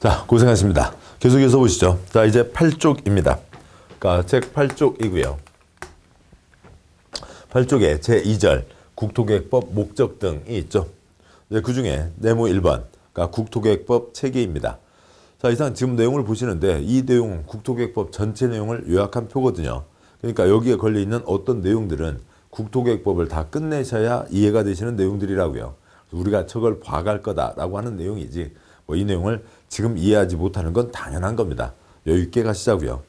자, 고생하십니다. 계속해서 보시죠. 자, 이제 8쪽입니다. 그러니까 책 8쪽이고요. 8쪽에 제2절 국토계획법 목적 등이 있죠. 이제 그 중에 네모 1번, 그러니까 국토계획법 체계입니다. 자, 이상 지금 내용을 보시는데 이 내용은 국토계획법 전체 내용을 요약한 표거든요. 그러니까 여기에 걸려있는 어떤 내용들은 국토계획법을 다 끝내셔야 이해가 되시는 내용들이라고요. 우리가 저걸 봐갈 거다라고 하는 내용이지 이 내용을 지금 이해하지 못하는 건 당연한 겁니다. 여유 있게 가시자고요.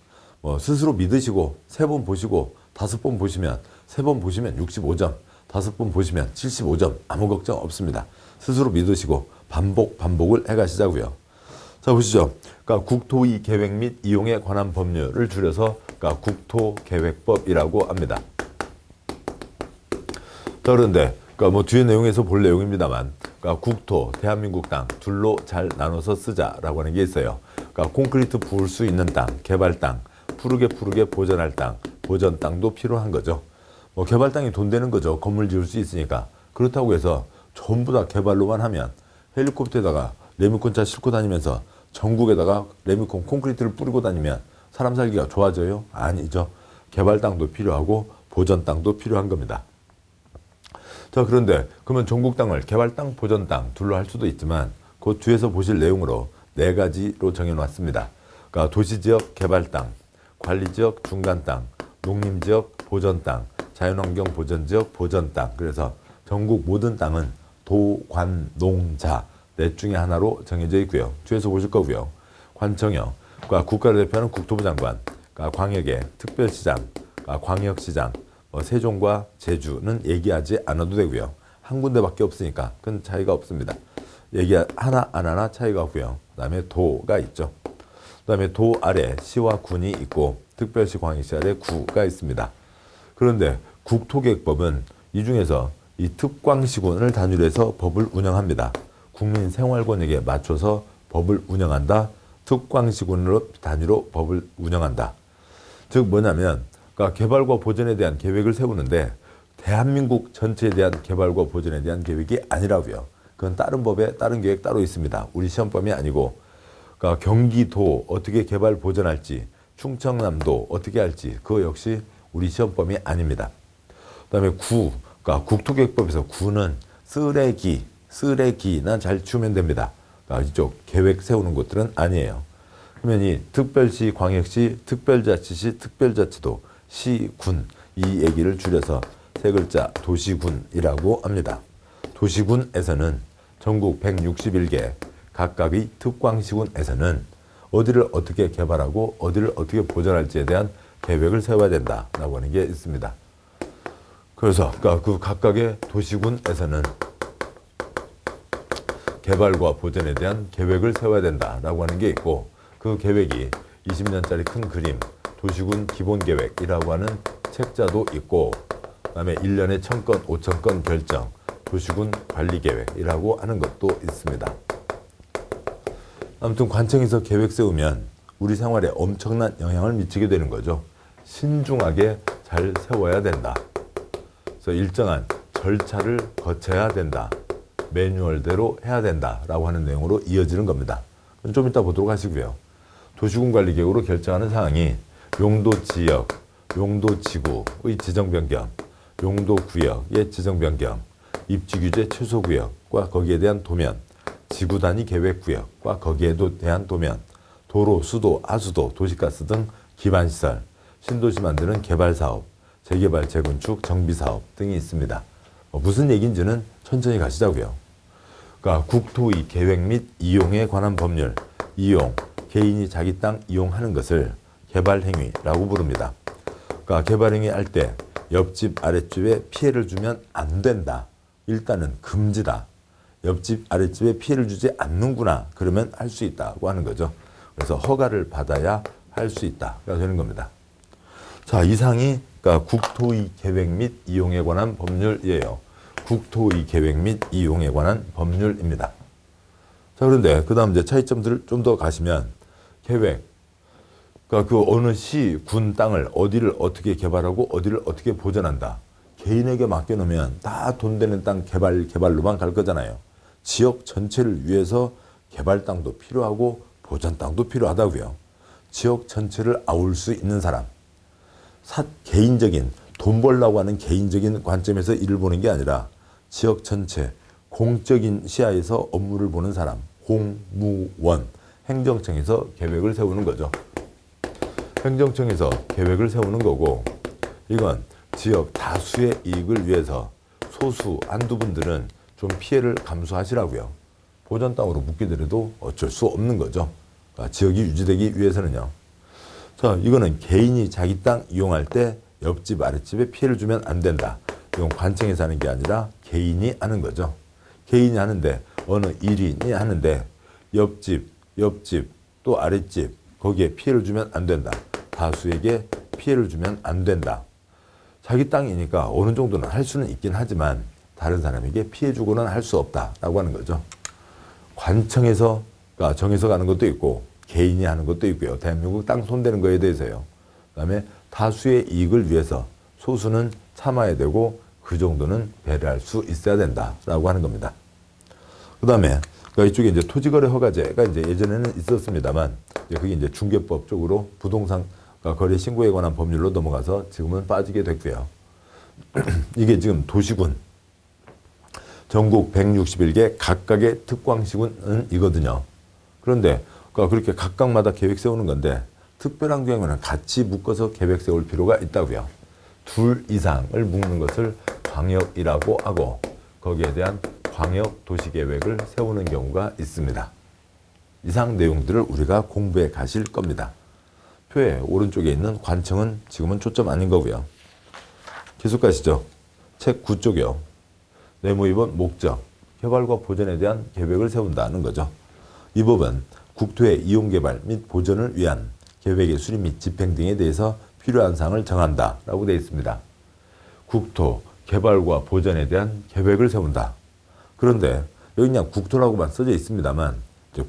스스로 믿으시고 3번 보시고 5번 보시면 3번 보시면 65점, 5번 보시면 75점 아무 걱정 없습니다. 스스로 믿으시고 반복을 해가시자고요. 자, 보시죠. 그러니까 국토의 계획 및 이용에 관한 법률을 줄여서 그러니까 국토계획법이라고 합니다. 자, 그런데 그러니까 뒤에 내용에서 볼 내용입니다만, 그러니까 국토, 대한민국 땅 둘로 잘 나눠서 쓰자라고 하는 게 있어요. 그러니까 콘크리트 부을 수 있는 땅, 개발 땅, 푸르게 보전할 땅, 보전 땅도 필요한 거죠. 개발 땅이 돈 되는 거죠. 건물 지을 수 있으니까. 그렇다고 해서 전부 다 개발로만 하면 헬리콥터에다가 레미콘차 싣고 다니면서 전국에다가 레미콘 콘크리트를 뿌리고 다니면 사람 살기가 좋아져요? 아니죠. 개발 땅도 필요하고 보전 땅도 필요한 겁니다. 자, 그런데 그러면 전국 땅을 개발 땅, 보전 땅 둘로 할 수도 있지만 그 뒤에서 보실 내용으로 4가지로 정해놨습니다. 그러니까 도시지역 개발 땅, 관리지역 중간 땅, 농림지역 보전 땅, 자연환경 보전지역 보전 땅. 그래서 전국 모든 땅은 도, 관, 농, 자 넷 중에 하나로 정해져 있고요. 뒤에서 보실 거고요. 관청형, 그러니까 국가를 대표하는 국토부 장관, 그러니까 광역의 특별시장, 그러니까 광역시장, 세종과 제주는 얘기하지 않아도 되고요. 한 군데밖에 없으니까 큰 차이가 없습니다. 얘기 하나 안 하나 차이가 없고요. 그 다음에 도가 있죠. 그 다음에 도 아래 시와 군이 있고 특별시 광역시 아래 구가 있습니다. 그런데 국토계획법은 이 중에서 이 특광시군을 단위로 해서 법을 운영합니다. 국민 생활 권역에 맞춰서 법을 운영한다. 특광시군으로 단위로 법을 운영한다. 즉 뭐냐면 그러니까 개발과 보전에 대한 계획을 세우는데 대한민국 전체에 대한 개발과 보전에 대한 계획이 아니라고요. 그건 다른 법에 다른 계획 따로 있습니다. 우리 시험범위 아니고 그러니까 경기도 어떻게 개발 보전할지 충청남도 어떻게 할지 그거 역시 우리 시험범위 아닙니다. 그다음에 그러니까 국토계획법에서 구는 쓰레기나 잘 치우면 됩니다. 그러니까 이쪽 계획 세우는 것들은 아니에요. 그러면 이 특별시, 광역시, 특별자치시, 특별자치도, 시, 군 이 얘기를 줄여서 3글자 도시군이라고 합니다. 도시군에서는 전국 161개 각각의 특광시군에서는 어디를 어떻게 개발하고 어디를 어떻게 보전할지에 대한 계획을 세워야 된다라고 하는 게 있습니다. 그래서 그러니까 그 각각의 도시군에서는 개발과 보전에 대한 계획을 세워야 된다라고 하는 게 있고 그 계획이 20년짜리 큰 그림 도시군 기본계획이라고 하는 책자도 있고 그다음에 1년에 1000건, 5000건 결정 도시군 관리계획이라고 하는 것도 있습니다. 아무튼 관청에서 계획 세우면 우리 생활에 엄청난 영향을 미치게 되는 거죠. 신중하게 잘 세워야 된다. 그래서 일정한 절차를 거쳐야 된다. 매뉴얼대로 해야 된다라고 하는 내용으로 이어지는 겁니다. 좀 이따 보도록 하시고요. 도시군 관리계획으로 결정하는 사항이 용도지역, 용도지구의 지정변경, 용도구역의 지정변경, 입지규제 최소구역과 거기에 대한 도면, 지구단위 계획구역과 거기에도 대한 도면, 도로, 수도, 하수도, 도시가스 등 기반시설, 신도시 만드는 개발사업, 재개발, 재건축, 정비사업 등이 있습니다. 무슨 얘기인지는 천천히 가시자고요. 그러니까 국토의 계획 및 이용에 관한 법률, 이용, 개인이 자기 땅 이용하는 것을 개발행위라고 부릅니다. 그러니까 개발행위 할 때 옆집, 아랫집에 피해를 주면 안 된다. 일단은 금지다. 옆집, 아랫집에 피해를 주지 않는구나. 그러면 할 수 있다고 하는 거죠. 그래서 허가를 받아야 할 수 있다가 되는 겁니다. 자, 이상이 그러니까 국토의 계획 및 이용에 관한 법률이에요. 국토의 계획 및 이용에 관한 법률입니다. 자, 그런데 그 다음 이제 차이점들을 좀 더 가시면 계획, 그러니까 그 어느 시, 군 땅을 어디를 어떻게 개발하고 어디를 어떻게 보전한다. 개인에게 맡겨놓으면 다 돈 되는 땅 개발로만 갈 거잖아요. 지역 전체를 위해서 개발 땅도 필요하고 보전 땅도 필요하다고요. 지역 전체를 아울 수 있는 사람, 개인적인 돈 벌려고 하는 개인적인 관점에서 일을 보는 게 아니라 지역 전체 공적인 시야에서 업무를 보는 사람, 공무원, 행정청에서 계획을 세우는 거죠. 행정청에서 계획을 세우는 거고, 이건 지역 다수의 이익을 위해서 소수 한두 분들은 좀 피해를 감수하시라고요. 보전 땅으로 묶이더라도 어쩔 수 없는 거죠. 그러니까 지역이 유지되기 위해서는요. 자, 이거는 개인이 자기 땅 이용할 때 옆집 아랫집에 피해를 주면 안 된다. 이건 관청에서 하는 게 아니라 개인이 하는 거죠. 개인이 하는데, 어느 일인이 하는데 옆집 또 아랫집 거기에 피해를 주면 안 된다. 다수에게 피해를 주면 안 된다. 자기 땅이니까 어느 정도는 할 수는 있긴 하지만 다른 사람에게 피해 주고는 할 수 없다라고 하는 거죠. 관청에서 정해서 가는 것도 있고 개인이 하는 것도 있고요. 대한민국 땅 손대는 거에 대해서요. 그다음에 다수의 이익을 위해서 소수는 참아야 되고 그 정도는 배려할 수 있어야 된다라고 하는 겁니다. 그다음에 이쪽에 이제 토지거래 허가제가 이제 예전에는 있었습니다만 그게 이제 중개법 쪽으로 부동산 거래 신고에 관한 법률로 넘어가서 지금은 빠지게 됐고요. 이게 지금 도시군 전국 161개 각각의 특광시군은 이거든요. 그런데 그렇게 각각마다 계획 세우는 건데 특별한 경우에는 같이 묶어서 계획 세울 필요가 있다고요. 둘 이상을 묶는 것을 광역이라고 하고 거기에 대한 광역 도시계획을 세우는 경우가 있습니다. 이상 내용들을 우리가 공부해 가실 겁니다. 표의 오른쪽에 있는 관청은 지금은 초점 아닌 거고요. 계속 가시죠. 책 9쪽이요. 네모 2번 목적, 개발과 보전에 대한 계획을 세운다는 거죠. 이 법은 국토의 이용개발 및 보전을 위한 계획의 수립 및 집행 등에 대해서 필요한 사항을 정한다라고 되어 있습니다. 국토, 개발과 보전에 대한 계획을 세운다. 그런데 여기 그냥 국토라고만 써져 있습니다만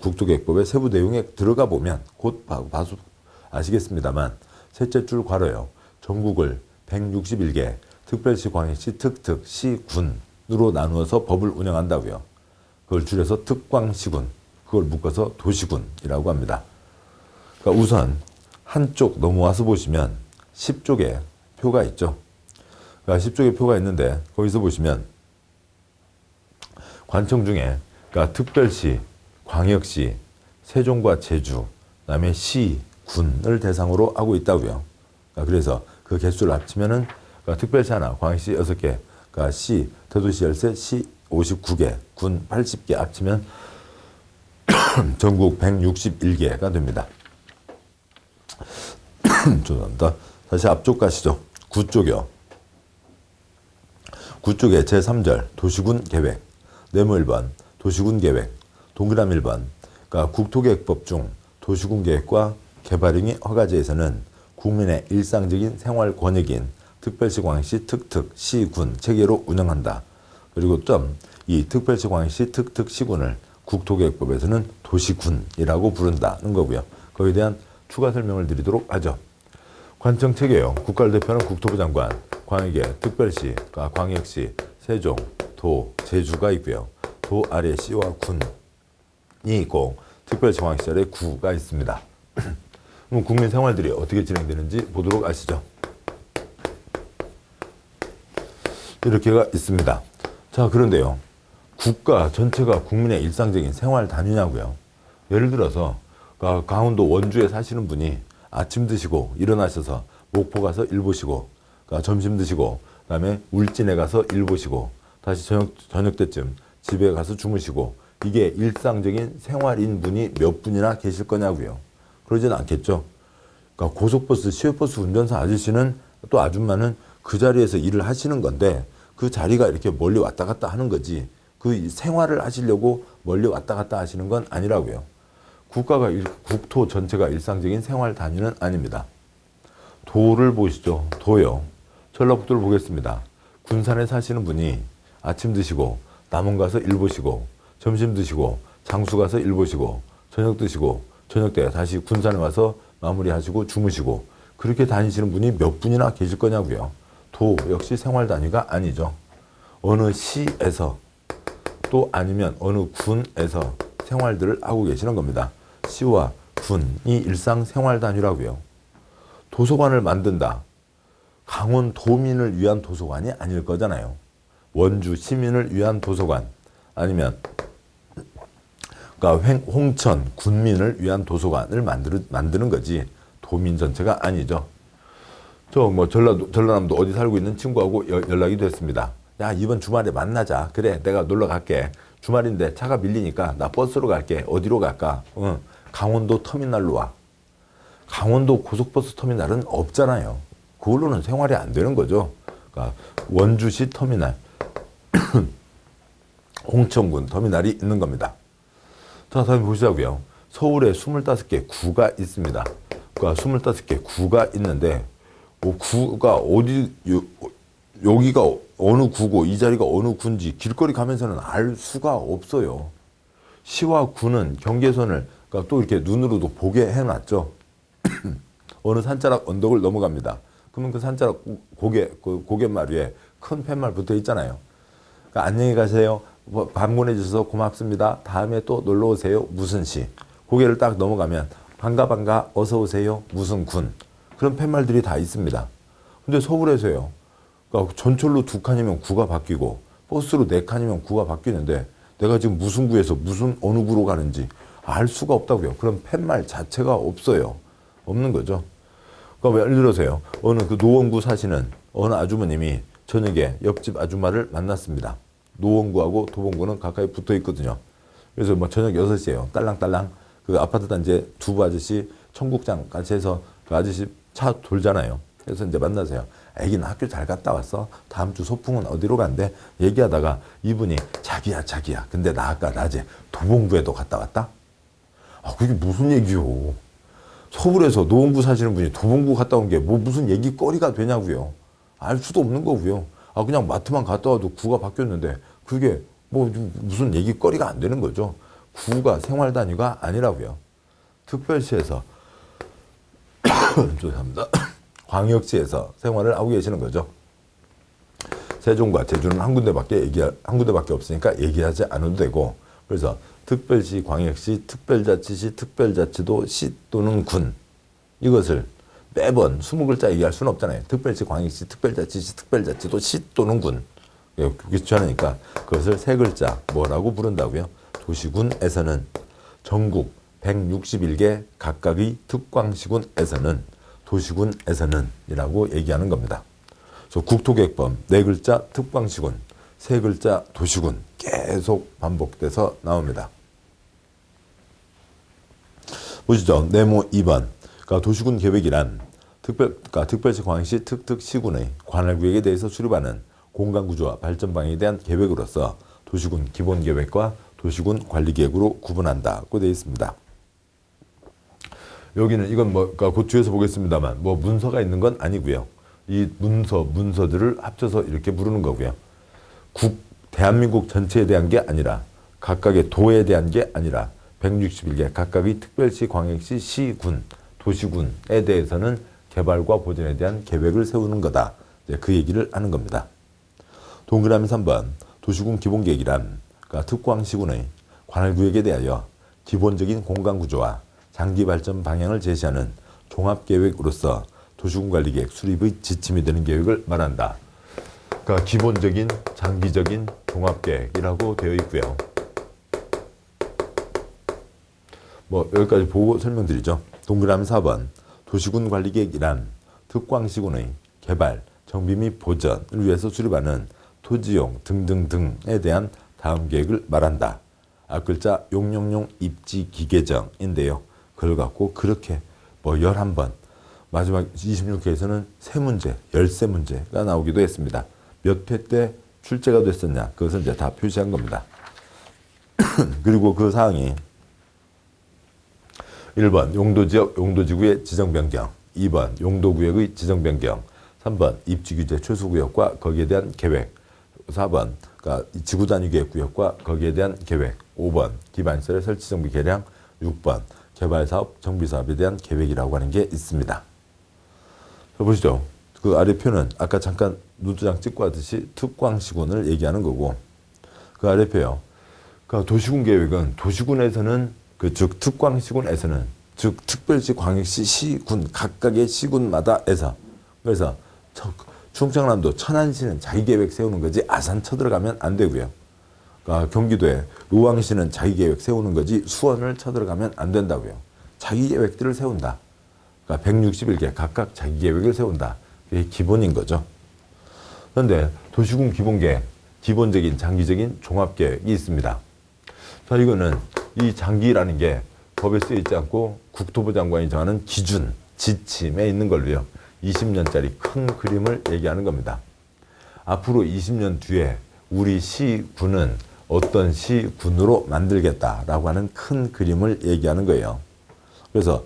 국토계획법의 세부 내용에 들어가 보면 곧 봐서 아시겠습니다만 셋째 줄 괄호요. 전국을 161개 특별시, 광역시, 특특, 시, 군으로 나누어서 법을 운영한다고요. 그걸 줄여서 특광시군, 그걸 묶어서 도시군이라고 합니다. 그러니까 우선 한쪽 넘어와서 보시면 10쪽에 표가 있죠. 그러니까 10쪽에 표가 있는데 거기서 보시면 관청 중에 그러니까 특별시, 광역시, 세종과 제주, 그다음에 시, 군을 대상으로 하고 있다고요. 그러니까 그래서 그 개수를 합치면은 그러니까 특별시 하나, 광역시 6개, 그러니까 시, 대도시 13, 시 59개, 군 80개 합치면 전국 161개가 됩니다. 죄송합니다. 다시 앞쪽 가시죠. 9쪽이요. 9쪽에 제3절 도시군 계획, 네모 1번 도시군 계획, 동그라미 1번 그러니까 국토계획법 중 도시군 계획과 개발행위 허가제에서는 국민의 일상적인 생활 권역인 특별시, 광역시, 특특, 시, 군 체계로 운영한다. 그리고 이 특별시, 광역시, 특특, 시군을 국토계획법에서는 도시군이라고 부른다는 거고요. 거기에 대한 추가 설명을 드리도록 하죠. 관청 체계요. 국가를 대표하는 국토부 장관, 광역에 특별시, 광역시, 세종, 도, 제주가 있고요. 도 아래 시와 군이 있고 특별시, 광역시 아래 구가 있습니다. 그럼 국민 생활들이 어떻게 진행되는지 보도록 하시죠. 이렇게가 있습니다. 자, 그런데요. 국가 전체가 국민의 일상적인 생활 단위냐고요. 예를 들어서 강원도 원주에 사시는 분이 아침 드시고 일어나셔서 목포 가서 일 보시고 점심 드시고 그다음에 울진에 가서 일 보시고 다시 저녁 때쯤 집에 가서 주무시고 이게 일상적인 생활인 분이 몇 분이나 계실 거냐고요. 그러진 않겠죠. 그러니까 고속버스, 시외버스 운전사 아저씨는 또 아줌마는 그 자리에서 일을 하시는 건데 그 자리가 이렇게 멀리 왔다 갔다 하는 거지 그 생활을 하시려고 멀리 왔다 갔다 하시는 건 아니라고요. 국토 전체가 일상적인 생활 단위는 아닙니다. 도를 보시죠. 도요. 전라북도를 보겠습니다. 군산에 사시는 분이 아침 드시고 남원 가서 일 보시고 점심 드시고 장수 가서 일 보시고 저녁 드시고 저녁 때 다시 군산에 와서 마무리하시고 주무시고 그렇게 다니시는 분이 몇 분이나 계실 거냐고요. 도 역시 생활 단위가 아니죠. 어느 시에서 또 아니면 어느 군에서 생활들을 하고 계시는 겁니다. 시와 군이 일상생활 단위라고요. 도서관을 만든다. 강원도민을 위한 도서관이 아닐 거잖아요. 원주 시민을 위한 도서관 아니면 그러니까 홍천 군민을 위한 도서관을 만드는 거지 도민 전체가 아니죠. 저 뭐 전라남도 어디 살고 있는 친구하고 연락이 됐습니다. 야, 이번 주말에 만나자. 그래, 내가 놀러 갈게. 주말인데 차가 밀리니까 나 버스로 갈게. 어디로 갈까? 강원도 터미널로 와. 강원도 고속버스 터미널은 없잖아요. 그걸로는 생활이 안 되는 거죠. 그러니까 원주시 터미널, 홍천군 터미널이 있는 겁니다. 자, 다음 보시자고요. 서울에 25개 구가 있습니다. 그러니까 25개 구가 있는데 구가 어디 여기가 어느 구고 이 자리가 어느 군지 길거리 가면서는 알 수가 없어요. 시와 구는 경계선을 그러니까 또 이렇게 눈으로도 보게 해놨죠. 어느 산자락 언덕을 넘어갑니다. 그러면 그 산자락 고갯말 위에 큰 팻말 붙어 있잖아요. 그러니까 안녕히 가세요. 방문해 주셔서 고맙습니다. 다음에 또 놀러 오세요. 무슨 시. 고개를 딱 넘어가면 반가 어서 오세요. 무슨 군. 그런 팻말들이 다 있습니다. 근데 서울에서요. 그러니까 전철로 2칸이면 구가 바뀌고 버스로 4칸이면 구가 바뀌는데 내가 지금 무슨 구에서 무슨 어느 구로 가는지 알 수가 없다고요. 그런 팻말 자체가 없어요. 없는 거죠. 그러니까 예를 들어서요. 어느 그 노원구 사시는 어느 아주머님이 저녁에 옆집 아줌마를 만났습니다. 노원구하고 도봉구는 가까이 붙어 있거든요. 그래서 뭐 저녁 6시에요. 딸랑딸랑 그 아파트 단지에 두부 아저씨 청국장 같이 해서 그 아저씨 차 돌잖아요. 그래서 이제 만나세요. 애기는 학교 잘 갔다 왔어. 다음 주 소풍은 어디로 간대? 얘기하다가 이분이 자기야. 근데 나 아까 낮에 도봉구에도 갔다 왔다? 아, 그게 무슨 얘기요? 서울에서 노원구 사시는 분이 도봉구 갔다 온 게 뭐 무슨 얘기거리가 되냐고요. 알 수도 없는 거고요. 아, 그냥 마트만 갔다 와도 구가 바뀌었는데 그게 뭐 무슨 얘기거리가 안 되는 거죠. 구가 생활 단위가 아니라고요. 특별시에서 죄송합니다. 광역시에서 생활을 하고 계시는 거죠. 세종과 제주는 한 군데밖에 없으니까 얘기하지 않아도 되고, 그래서 특별시, 광역시, 특별자치시, 특별자치도, 시 또는 군, 이것을 매번 20글자 얘기할 수는 없잖아요. 특별시, 광역시, 특별자치시, 특별자치도, 시 또는 군. 귀찮으니까 그것을 3글자 뭐라고 부른다고요? 도시군에서는 전국 161개 각각의 특광시군에서는 도시군에서는 이라고 얘기하는 겁니다. 그래서 국토객범 4글자 특광시군, 3글자 도시군 계속 반복돼서 나옵니다. 보시죠. 네모 2번. 그러니까 도시군 계획이란 특별시 광역시 특특시군의 관할구역에 대해서 수립하는 공간구조와 발전 방향에 대한 계획으로서 도시군 기본계획과 도시군 관리계획으로 구분한다고 되어 있습니다. 여기는 이건 뭐 곧 뒤에서 보겠습니다만 뭐 문서가 있는 건 아니고요. 이 문서들을 합쳐서 이렇게 부르는 거고요. 대한민국 전체에 대한 게 아니라 각각의 도에 대한 게 아니라 161개 각각의 특별시, 광역시, 시, 군, 도시군에 대해서는 개발과 보존에 대한 계획을 세우는 거다. 그 얘기를 하는 겁니다. 동그라미 3번 도시군 기본계획이란 그러니까 특광시군의 관할구역에 대하여 기본적인 공간구조와 장기발전 방향을 제시하는 종합계획으로서 도시군관리계획 수립의 지침이 되는 계획을 말한다. 그러니까 기본적인 장기적인 종합계획이라고 되어 있고요. 뭐 여기까지 보고 설명드리죠. 동그라미 4번 도시군관리계획이란 특광시군의 개발, 정비 및 보전을 위해서 수립하는 토지용 등등등에 대한 다음 계획을 말한다. 앞글자 용용용 입지 기계정인데요. 그걸 갖고 그렇게 뭐 11번, 마지막 26회에서는 3문제, 13문제가 나오기도 했습니다. 몇 회 때 출제가 됐었냐, 그것은 이제 다 표시한 겁니다. 그리고 그 사항이 1번 용도지역, 용도지구의 지정변경, 2번 용도구역의 지정변경, 3번 입지규제 최소구역과 거기에 대한 계획, 4번 그러니까 지구단위계획구역과 거기에 대한 계획, 5번 기반시설의 설치정비 계량, 6번 개발사업, 정비사업에 대한 계획이라고 하는 게 있습니다. 보시죠. 그 아래 표는 아까 잠깐 눈도장 찍고 하듯이 특광시군을 얘기하는 거고, 그 아래 표요. 그러니까 도시군 계획은 도시군에서는 즉 특광시군에서는 즉 특별시, 광역시, 시군 각각의 시군마다에서 그래서 충청남도 천안시는 자기 계획 세우는 거지 아산 쳐들어가면 안 되고요. 그러니까 경기도에 의왕시는 자기 계획 세우는 거지 수원을 쳐들어가면 안 된다고요. 자기 계획들을 세운다. 그러니까 161개 각각 자기 계획을 세운다. 이게 기본인 거죠. 그런데 도시군 기본계획, 기본적인 장기적인 종합계획이 있습니다. 자, 이거는 이 장기라는 게 법에 쓰여 있지 않고 국토부 장관이 정하는 기준, 지침에 있는 걸로요. 20년짜리 큰 그림을 얘기하는 겁니다. 앞으로 20년 뒤에 우리 시군은 어떤 시군으로 만들겠다라고 하는 큰 그림을 얘기하는 거예요. 그래서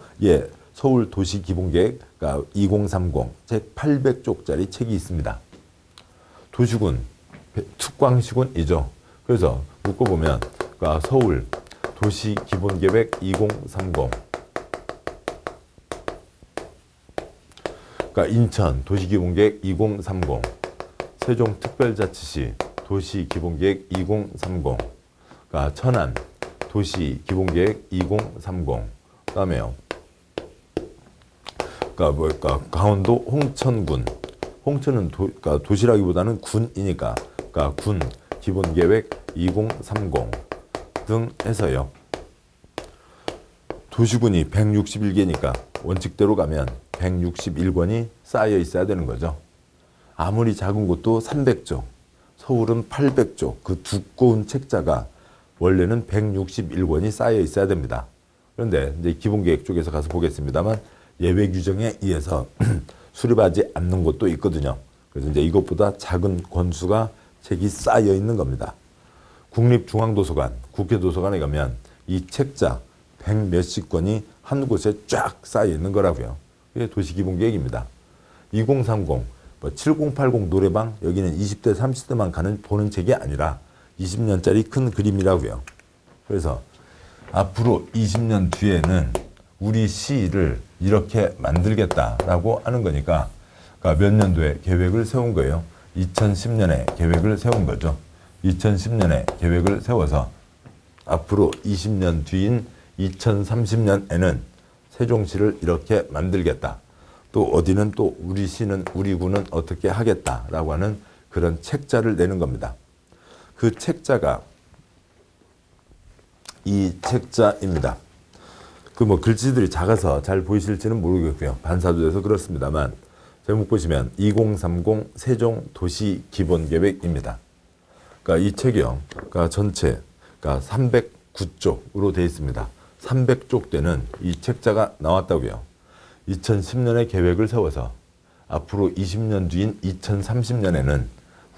서울 도시기본계획 2030 책 800쪽짜리 책이 있습니다. 도시군, 특광시군이죠. 그래서 묶어보면 서울 도시기본계획 2030 인천 도시기본계획 2030 세종특별자치시 도시기본계획 2030 천안 도시기본계획 2030 그다음에요. 강원도 홍천군 홍천은 도시라기보다는 군이니까 군 기본계획 2030 등 해서요. 도시군이 161개니까 원칙대로 가면 161권이 쌓여 있어야 되는 거죠. 아무리 작은 곳도 300조, 서울은 800조, 그 두꺼운 책자가 원래는 161권이 쌓여 있어야 됩니다. 그런데 이제 기본계획 쪽에서 가서 보겠습니다만 예외 규정에 의해서 수립하지 않는 곳도 있거든요. 그래서 이제 이것보다 작은 권수가 책이 쌓여 있는 겁니다. 국립중앙도서관, 국회도서관에 가면 이 책자 100 몇십 권이 한 곳에 쫙 쌓여 있는 거라고요. 이게 도시기본계획입니다. 2030, 7080 노래방 여기는 20대 30대만 보는 책이 아니라 20년짜리 큰 그림이라고요. 그래서 앞으로 20년 뒤에는 우리 시를 이렇게 만들겠다라고 하는 거니까 몇 년도에 계획을 세운 거예요. 2010년에 계획을 세운 거죠. 2010년에 계획을 세워서 앞으로 20년 뒤인 2030년에는 세종시를 이렇게 만들겠다. 또 어디는 또 우리 시는 우리 군은 어떻게 하겠다라고 하는 그런 책자를 내는 겁니다. 그 책자가 이 책자입니다. 글씨들이 작아서 잘 보이실지는 모르겠고요. 반사도 돼서 그렇습니다만 제목 보시면 2030 세종 도시 기본계획입니다. 이 책이요. 전체 309쪽으로 되어 있습니다. 300쪽 되는 이 책자가 나왔다고요. 2010년에 계획을 세워서 앞으로 20년 뒤인 2030년에는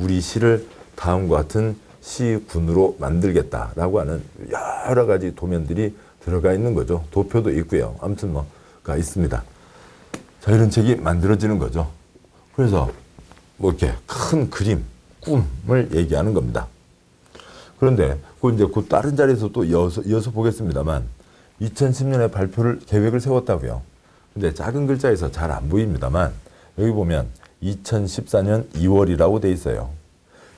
우리 시를 다음과 같은 시군으로 만들겠다라고 하는 여러 가지 도면들이 들어가 있는 거죠. 도표도 있고요. 아무튼 가 있습니다. 자, 이런 책이 만들어지는 거죠. 그래서 이렇게 큰 그림, 꿈을 얘기하는 겁니다. 그런데 그 다른 자리에서 또 이어서 보겠습니다만 2010년에 계획을 세웠다고요. 근데 작은 글자에서 잘 안 보입니다만 여기 보면 2014년 2월이라고 돼 있어요.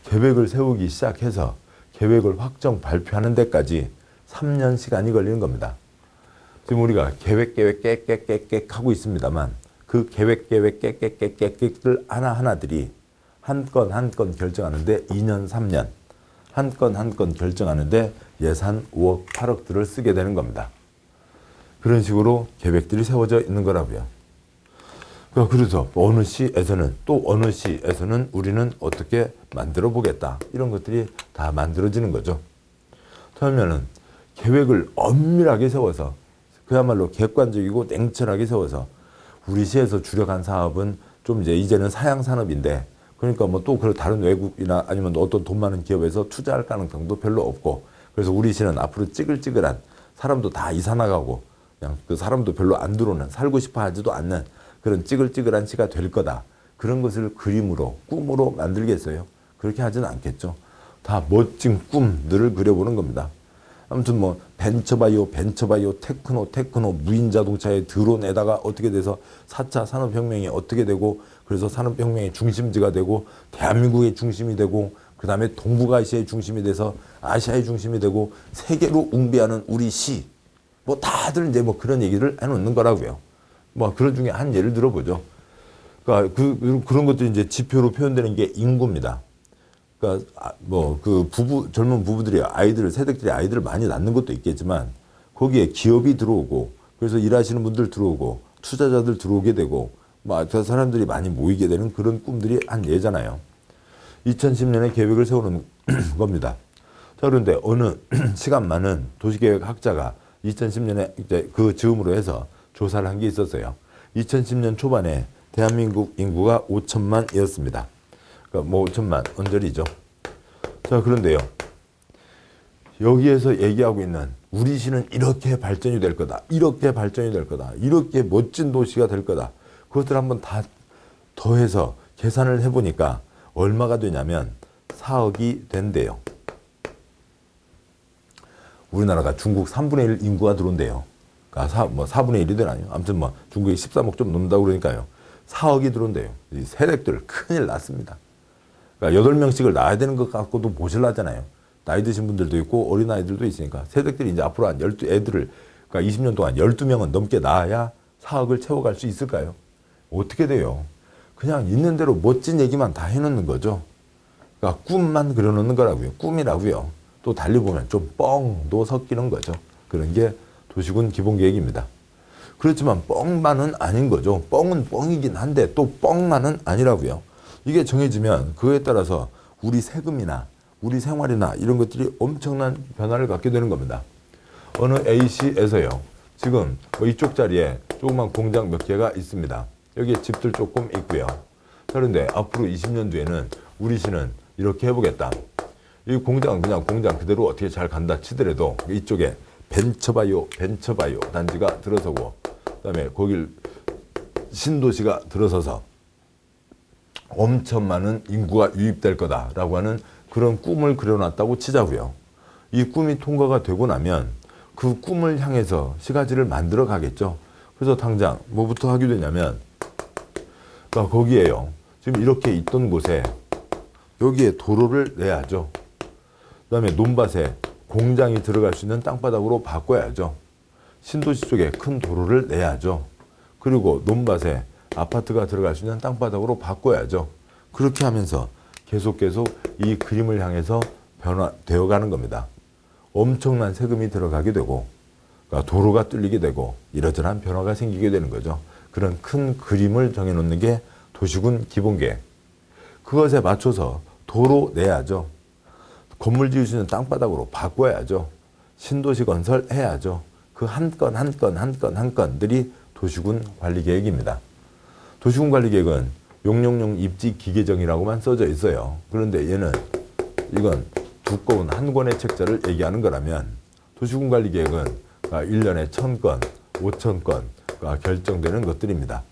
계획을 세우기 시작해서 계획을 확정 발표하는 데까지 3년 시간이 걸리는 겁니다. 지금 우리가 계획 하고 있습니다만 그 계획 깨깨깨깨깨를 하나하나들이 한 건 한 건 결정하는데 2년 3년 한 건 한 건 결정하는데 예산 5억 8억들을 쓰게 되는 겁니다. 그런 식으로 계획들이 세워져 있는 거라고요. 그래서 어느 시에서는 우리는 어떻게 만들어 보겠다. 이런 것들이 다 만들어지는 거죠. 그러면은 계획을 엄밀하게 세워서 그야말로 객관적이고 냉철하게 세워서 우리 시에서 주력한 사업은 좀 이제는 사양 산업인데 그러니까 또 다른 외국이나 아니면 어떤 돈 많은 기업에서 투자할 가능성도 별로 없고 그래서 우리 시는 앞으로 찌글찌글한 사람도 다 이사 나가고 그냥 그 사람도 별로 안 들어오는 살고 싶어 하지도 않는 그런 찌글찌글한 시가 될 거다. 그런 것을 그림으로 꿈으로 만들겠어요? 그렇게 하지는 않겠죠. 다 멋진 꿈들을 그려보는 겁니다. 아무튼 벤처바이오, 테크노, 무인자동차의 드론에다가 어떻게 돼서 4차 산업혁명이 어떻게 되고 그래서 산업혁명의 중심지가 되고 대한민국의 중심이 되고 그 다음에 동북아시아의 중심이 돼서 아시아의 중심이 되고 세계로 웅비하는 우리 시 뭐 다들 이제 뭐 그런 얘기를 해놓는 거라고요. 뭐 그런 중에 한 예를 들어보죠. 그러니까 그런 것들이 이제 지표로 표현되는 게 인구입니다. 그러니까 뭐 그 젊은 부부들이 세댁들이 아이들을 많이 낳는 것도 있겠지만 거기에 기업이 들어오고 그래서 일하시는 분들 들어오고 투자자들 들어오게 되고 그 사람들이 많이 모이게 되는 그런 꿈들이 한 예잖아요. 2010년에 계획을 세우는 겁니다. 자, 그런데 어느 시간 많은 도시계획 학자가 2010년에 이제 그 즈음으로 해서 조사를 한 게 있었어요. 2010년 초반에 대한민국 인구가 5천만이었습니다. 그러니까 뭐 5천만 언저리죠. 자, 그런데요. 여기에서 얘기하고 있는 우리 시는 이렇게 발전이 될 거다. 이렇게 발전이 될 거다. 이렇게 멋진 도시가 될 거다. 그것들 한번 다 더해서 계산을 해보니까 얼마가 되냐면 4억이 된대요. 우리나라가 중국 3분의 1 인구가 들어온대요. 그러니까 4분의 1이 되나요? 아무튼 뭐 중국이 13억 좀 넘는다고 그러니까요. 4억이 들어온대요. 이 세댁들 큰일 났습니다. 그러니까 8명씩을 낳아야 되는 것 갖고도 모자라잖아요. 나이 드신 분들도 있고 어린아이들도 있으니까 세댁들이 이제 앞으로 한 12애들을 그러니까 20년 동안 12명은 넘게 낳아야 4억을 채워갈 수 있을까요? 어떻게 돼요? 그냥 있는 대로 멋진 얘기만 다 해놓는 거죠. 그러니까 꿈만 그려놓는 거라고요. 꿈이라고요. 또 달리 보면 좀 뻥도 섞이는 거죠. 그런 게 도시군 기본계획입니다. 그렇지만 뻥만은 아닌 거죠. 뻥은 뻥이긴 한데 또 뻥만은 아니라고요. 이게 정해지면 그에 따라서 우리 세금이나 우리 생활이나 이런 것들이 엄청난 변화를 갖게 되는 겁니다. 어느 A시에서요. 지금 뭐 이쪽 자리에 조그만 공장 몇 개가 있습니다. 여기에 집들 조금 있고요. 그런데 앞으로 20년 뒤에는 우리 시는 이렇게 해보겠다. 이 공장은 그냥 공장 그대로 어떻게 잘 간다 치더라도 이쪽에 벤처바이오 단지가 들어서고 그다음에 거길 신도시가 들어서서 엄청 많은 인구가 유입될 거다라고 하는 그런 꿈을 그려놨다고 치자고요. 이 꿈이 통과가 되고 나면 그 꿈을 향해서 시가지를 만들어 가겠죠. 그래서 당장 뭐부터 하게 되냐면 그러니까 거기에요. 지금 이렇게 있던 곳에 여기에 도로를 내야죠. 그다음에 논밭에 공장이 들어갈 수 있는 땅바닥으로 바꿔야죠. 신도시 쪽에 큰 도로를 내야죠. 그리고 논밭에 아파트가 들어갈 수 있는 땅바닥으로 바꿔야죠. 그렇게 하면서 계속 이 그림을 향해서 변화되어 가는 겁니다. 엄청난 세금이 들어가게 되고 그러니까 도로가 뚫리게 되고 이러저러한 변화가 생기게 되는 거죠. 그런 큰 그림을 정해놓는 게 도시군 기본계획. 그것에 맞춰서 도로 내야죠. 건물 지을 수 있는 땅바닥으로 바꿔야죠. 신도시 건설해야죠. 그 한 건 한 건들이 도시군 관리계획입니다. 도시군 관리계획은 용용용 입지 기계정이라고만 써져 있어요. 그런데 얘는 이건 두꺼운 한 권의 책자를 얘기하는 거라면 도시군 관리계획은 1년에 1000건, 5000건가 결정되는 것들입니다.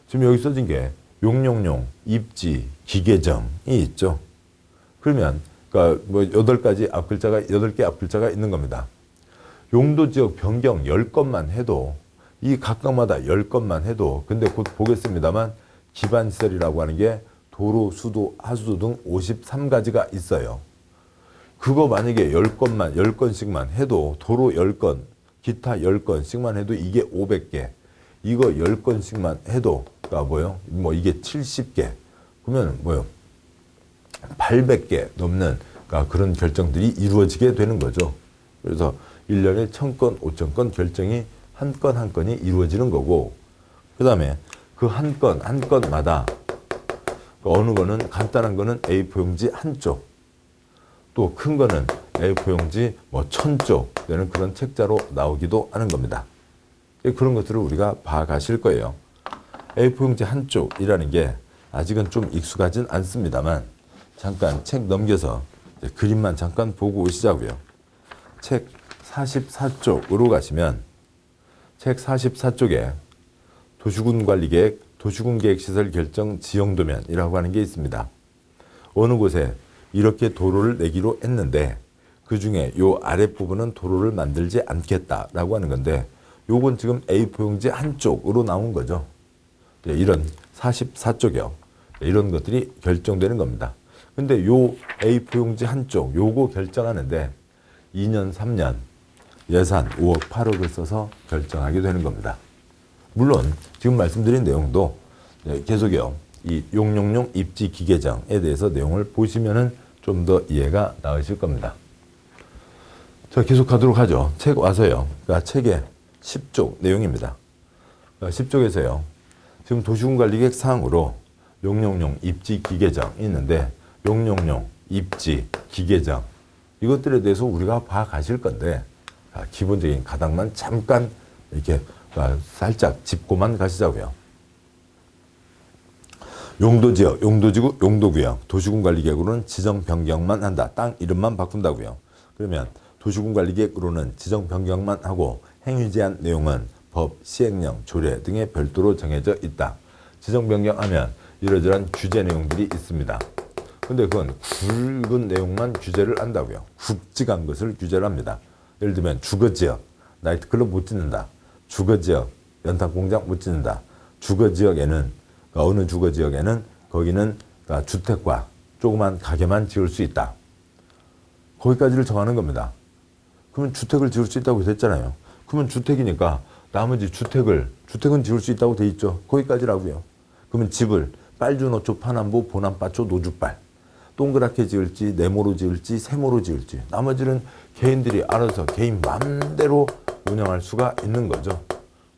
지금 여기 써진 게 용용용 입지 기계정이 있죠. 그러면 그러니까 뭐 8개 앞글자가 있는 겁니다. 용도 지역 변경 10건만 해도 이 각각마다 10건만 해도 근데 곧 보겠습니다만 기반시설이라고 하는 게 도로, 수도, 하수도 등 53가지가 있어요. 그거 만약에 10건씩만 해도 도로 10건, 기타 10건씩만 해도 이게 500개. 이거 10건씩만 해도 그러니까 뭐 이게 70개. 그러면 800개 넘는 그러니까 그런 결정들이 이루어지게 되는 거죠. 그래서 1년에 1000건, 5000건 결정이 한 건 한 건이 이루어지는 거고 그 다음에 그 한 건마다 어느 거는 간단한 거는 A4용지 한 쪽 또 큰 거는 A4용지 1000쪽 되는 그런 책자로 나오기도 하는 겁니다. 그런 것들을 우리가 봐가실 거예요. A4용지 한 쪽이라는 게 아직은 좀 익숙하진 않습니다만 잠깐 책 넘겨서 그림만 잠깐 보고 오시자고요. 책 44쪽으로 가시면 책 44쪽에 도시군 관리계획, 도시군 계획시설 결정 지형도면이라고 하는 게 있습니다. 어느 곳에 이렇게 도로를 내기로 했는데 그 중에 요 아랫부분은 도로를 만들지 않겠다라고 하는 건데 요건 지금 A4용지 한쪽으로 나온 거죠. 이런 44쪽이요. 이런 것들이 결정되는 겁니다. 근데 요 A4용지 한쪽 요거 결정하는데 2년, 3년 예산 5억 8억을 써서 결정하게 되는 겁니다. 물론 지금 말씀드린 내용도 계속해요. 이 용용용 입지 기계정에 대해서 내용을 보시면은 좀 더 이해가 나으실 겁니다. 자, 계속 가도록 하죠. 책 와서요. 그러니까 책의 10쪽 내용입니다. 10쪽에서요. 지금 도시군관리계획 사항으로 용용용 입지 기계정이 있는데 용용용 입지 기계정 이것들에 대해서 우리가 봐가실 건데 기본적인 가닥만 잠깐 이렇게 살짝 짚고만 가시자고요. 용도지역, 용도지구, 용도구역, 도시군관리계획으로는 지정 변경만 한다. 땅 이름만 바꾼다고요. 그러면 도시군관리계획으로는 지정 변경만 하고 행위 제한 내용은 법, 시행령, 조례 등에 별도로 정해져 있다. 지정 변경하면 이러저러한 규제 내용들이 있습니다. 근데 그건 굵은 내용만 규제를 한다고요. 굵직한 것을 규제를 합니다. 예를 들면 주거지역, 나이트클럽 못 짓는다. 주거지역, 연탄공장 못 짓는다. 주거지역에는 어느 주거지역에는 거기는 주택과 조그만 가게만 지을 수 있다. 거기까지를 정하는 겁니다. 그러면 주택을 지을 수 있다고 됐잖아요. 그러면 주택이니까 나머지 주택은 지을 수 있다고 돼 있죠. 거기까지라고요. 그러면 집을 빨주노초 파남보 보남빠초 노주빨 동그랗게 지을지 네모로 지을지 세모로 지을지 나머지는 개인들이 알아서 개인 마음대로 운영할 수가 있는 거죠.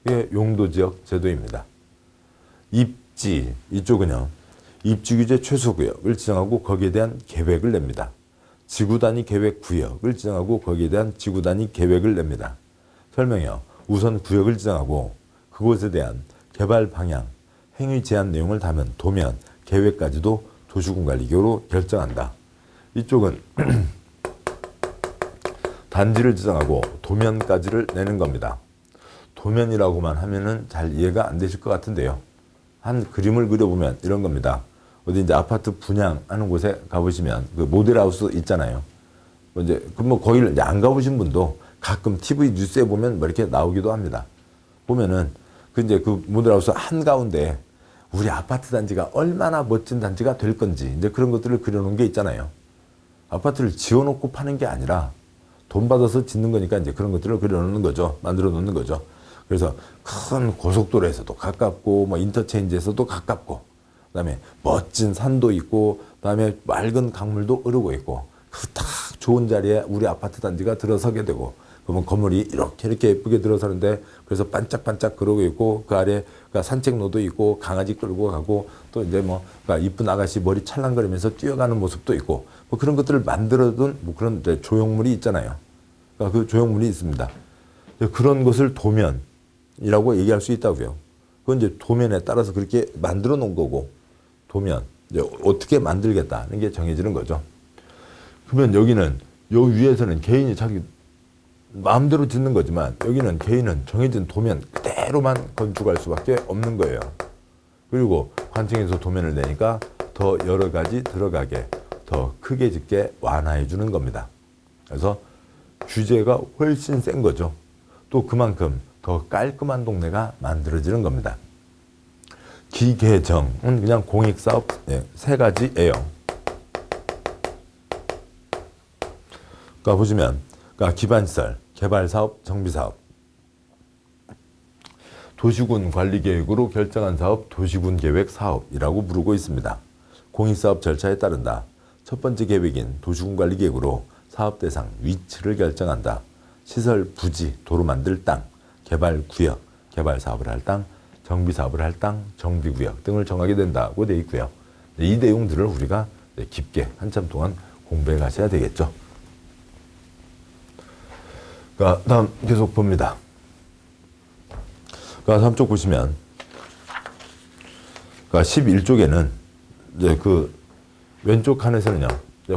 이게 용도지역 제도입니다. 입지 이쪽은요. 입지규제 최소구역을 지정하고 거기에 대한 계획을 냅니다. 지구단위 계획 구역을 지정하고 거기에 대한 지구단위 계획을 냅니다. 설명이요. 우선 구역을 지정하고 그곳에 대한 개발 방향, 행위 제한 내용을 담은 도면, 계획까지도 도시군관리계획으로 결정한다. 이쪽은 단지를 지정하고 도면까지를 내는 겁니다. 도면이라고만 하면은 잘 이해가 안 되실 것 같은데요. 한 그림을 그려보면 이런 겁니다. 어디 이제 아파트 분양하는 곳에 가보시면 그 모델하우스 있잖아요. 이제 뭐 거기를 이제 안 가보신 분도 가끔 TV 뉴스에 보면 뭐 이렇게 나오기도 합니다. 보면은 그 이제 그 모델하우스 한 가운데 우리 아파트 단지가 얼마나 멋진 단지가 될 건지 이제 그런 것들을 그려놓은 게 있잖아요. 아파트를 지어놓고 파는 게 아니라 돈 받아서 짓는 거니까 이제 그런 것들을 그려놓는 거죠. 만들어 놓는 거죠. 그래서 큰 고속도로에서도 가깝고 뭐 인터체인지에서도 가깝고 그다음에 멋진 산도 있고 그다음에 맑은 강물도 흐르고 있고 그 딱 좋은 자리에 우리 아파트 단지가 들어서게 되고 그러면 건물이 이렇게 예쁘게 들어서는데 그래서 반짝반짝 그러고 있고 그 아래 산책로도 있고 강아지 끌고 가고 또 이제 뭐 이쁜 아가씨 머리 찰랑거리면서 뛰어가는 모습도 있고 뭐 그런 것들을 만들어둔 뭐 그런 조형물이 있잖아요. 그러니까 그 조형물이 있습니다. 그런 것을 도면이라고 얘기할 수 있다고요. 그건 이제 도면에 따라서 그렇게 만들어 놓은 거고 도면 이제 어떻게 만들겠다는 게 정해지는 거죠. 그러면 여기는 요 위에서는 개인이 자기 마음대로 짓는 거지만 여기는 개인은 정해진 도면 그대로만 건축할 수밖에 없는 거예요. 그리고 관청에서 도면을 내니까 더 여러 가지 들어가게 더 크게 짓게 완화해 주는 겁니다. 그래서 규제가 훨씬 센 거죠. 또 그만큼 더 깔끔한 동네가 만들어지는 겁니다. 기계정은 그냥 공익사업 세 가지예요. 그러니까 보시면 기반시설, 개발사업, 정비사업, 도시군 관리계획으로 결정한 사업, 도시군계획 사업이라고 부르고 있습니다. 공익사업 절차에 따른다. 첫 번째 계획인 도시군관리계획으로 사업 대상, 위치를 결정한다. 시설, 부지, 도로 만들 땅, 개발구역, 개발사업을 할 땅, 정비사업을 할 땅, 정비구역 등을 정하게 된다고 되어 있고요. 이 내용들을 우리가 깊게 한참 동안 공부해 가셔야 되겠죠. 다음 계속 봅니다. 다음 쪽 보시면 11쪽에는 이제 그 왼쪽 칸에서는요.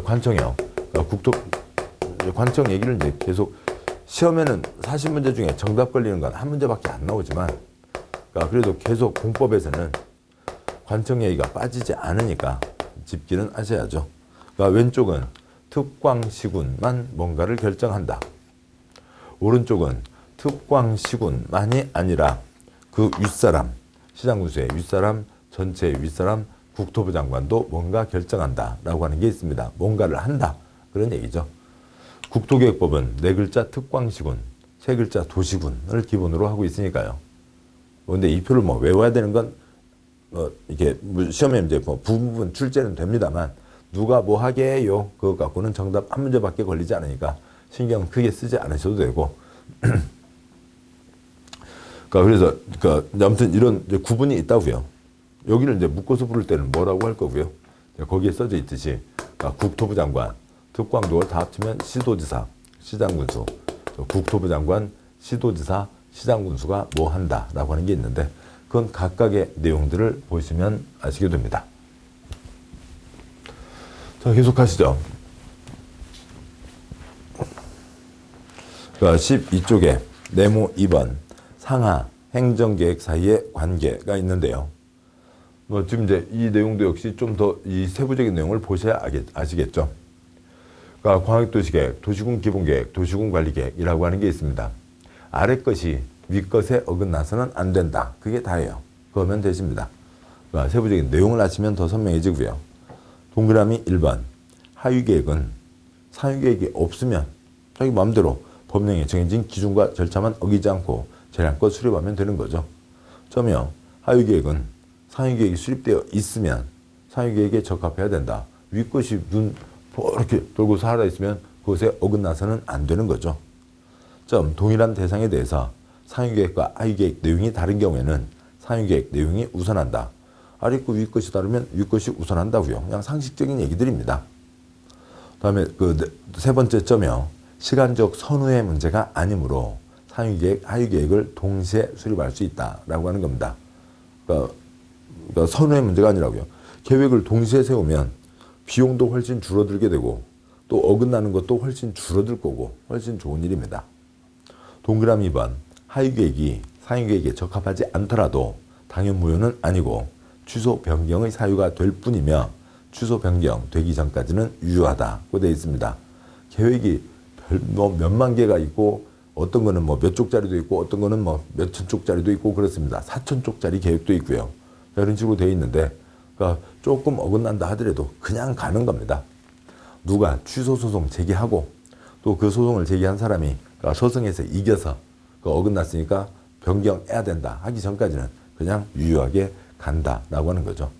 관청이요. 관청 얘기를 이제 계속 시험에는 40문제 중에 정답 걸리는 건 한 문제밖에 안 나오지만 그래도 계속 공법에서는 관청 얘기가 빠지지 않으니까 짚기는 하셔야죠. 왼쪽은 특광시군만 뭔가를 결정한다. 오른쪽은 특광시군만이 아니라 그 윗사람, 시장군수의 윗사람, 전체 윗사람, 국토부 장관도 뭔가 결정한다라고 하는 게 있습니다. 뭔가를 한다. 그런 얘기죠. 국토계획법은 네 글자 특광시군, 세 글자 도시군을 기본으로 하고 있으니까요. 근데 이 표를 뭐 외워야 되는 건 이게 시험에 이제 뭐 부분 출제는 됩니다만 누가 뭐 하게요? 그거 갖고는 정답 한 문제밖에 걸리지 않으니까 신경 크게 쓰지 않으셔도 되고. 그래서 아무튼 이런 이제 구분이 있다고요. 여기를 이제 묶어서 부를 때는 뭐라고 할 거고요. 거기에 써져 있듯이 국토부 장관, 특광도 다 합치면 시도지사, 시장군수, 국토부 장관, 시도지사, 시장군수가 뭐 한다라고 하는 게 있는데 그건 각각의 내용들을 보시면 아시게 됩니다. 자, 계속하시죠. 12쪽에 네모 2번 상하 행정계획 사이의 관계가 있는데요. 지금 이제 이 내용도 역시 좀 더 이 세부적인 내용을 보셔야 아시겠죠. 광역도시계획, 도시군 기본계획, 도시군 관리계획이라고 하는 게 있습니다. 아래 것이 위 것에 어긋나서는 안 된다. 그게 다예요. 그러면 되십니다. 세부적인 내용을 아시면 더 선명해지고요. 동그라미 1번 하위계획은 상위계획이 없으면 자기 마음대로 법령에 정해진 기준과 절차만 어기지 않고 재량껏 수립하면 되는 거죠. 점이요. 하위계획은 상위계획이 수립되어 있으면 상위계획에 적합해야 된다. 위 것이 눈 이렇게 돌고 살아 있으면 그것에 어긋나서는 안 되는 거죠. 점. 동일한 대상에 대해서 상위계획과 하위계획 내용이 다른 경우에는 상위계획 내용이 우선한다. 아래 거 위 것이 다르면 위 것이 우선한다고요. 그냥 상식적인 얘기들입니다. 다음에 세 번째 점이요. 시간적 선후의 문제가 아니므로 상위계획, 하위계획을 동시에 수립할 수 있다라고 하는 겁니다. 그러니까 선후의 문제가 아니라고요. 계획을 동시에 세우면 비용도 훨씬 줄어들게 되고 또 어긋나는 것도 훨씬 줄어들 거고 훨씬 좋은 일입니다. 동그라미 2번 하위계획이 상위계획에 적합하지 않더라도 당연무효는 아니고 취소 변경의 사유가 될 뿐이며 취소 변경 되기 전까지는 유효하다고 되어 있습니다. 계획이 몇만 개가 있고 어떤 거는 뭐 몇 쪽짜리도 있고 어떤 거는 뭐 몇천 쪽짜리도 있고 그렇습니다. 4천 쪽짜리 계획도 있고요. 이런 식으로 되어 있는데 조금 어긋난다 하더라도 그냥 가는 겁니다. 누가 취소 소송 제기하고 또 그 소송을 제기한 사람이 소송에서 이겨서 어긋났으니까 변경해야 된다 하기 전까지는 그냥 유효하게 간다라고 하는 거죠.